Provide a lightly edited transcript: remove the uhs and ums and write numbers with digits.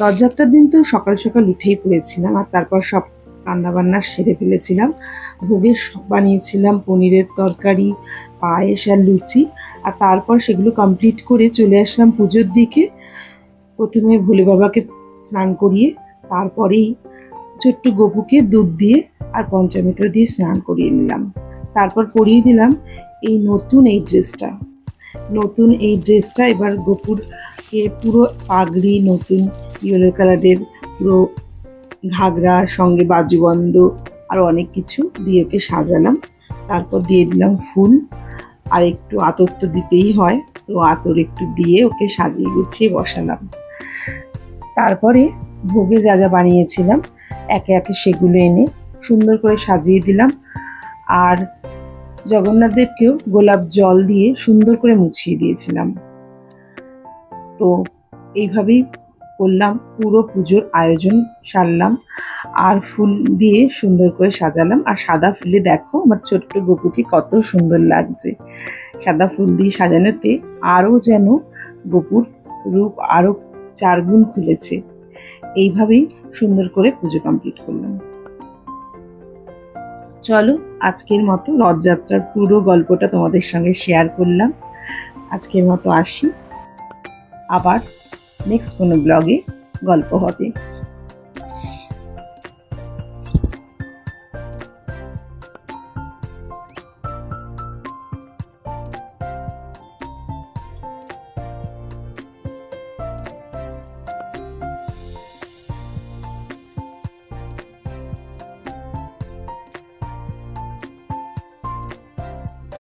রথযাত্রার দিন তো সকাল সকাল উঠেই পড়েছিলাম, আর তারপর সব রান্নাবান্না সেরে ফেলেছিলাম। ভোগের বানিয়েছিলাম পনিরের তরকারি, পায়েস আর লুচি। আর তারপর সেগুলো কমপ্লিট করে চলে আসলাম পুজোর দিকে। প্রথমে ভোলে বাবাকে স্নান করিয়ে, তারপরেই ছোট্ট গপুকে দুধ দিয়ে আর পঞ্চামৃত দিয়ে স্নান করিয়ে নিলাম। তারপর পরিয়ে দিলাম এই নতুন এই ড্রেসটা। এবার গপুরকে পুরো পাগড়ি, নতুন ইয়েলো কালারের পুরো ঘাগরা, সঙ্গে বাজুবন্ধ আর অনেক কিছু দিয়ে ওকে সাজালাম। তারপর দিয়ে দিলাম ফুল, আর একটু আতর তো দিতেই হয়, তো আতর একটু দিয়ে ওকে সাজিয়ে গুছিয়ে বসালাম। তারপরে ভোগে যা যা বানিয়েছিলাম একে একে সেগুলো এনে সুন্দর করে সাজিয়ে দিলাম। আর জগন্নাথ দেবকেও গোলাপ জল দিয়ে সুন্দর করে মুছিয়ে দিয়েছিলাম। তো এইভাবেই করলাম, পুরো পুজোর আয়োজন সারলাম আর ফুল দিয়ে সুন্দর করে সাজালাম। আর সাদা ফুলে দেখো আমার ছোট্ট গপুকে কত সুন্দর লাগছে। সাদা ফুল দিয়ে সাজানোতে আরও যেন গপুর রূপ আরও 4 গুণ খুলেছে। এইভাবেই সুন্দর করে পুজো কমপ্লিট করলাম। চলো, আজকের মতো রথযাত্রার পুরো গল্পটা তোমাদের সঙ্গে শেয়ার করলাম। আজকের মতো আসি, আবার নেক্সট কোনো ব্লগে গল্প হবে।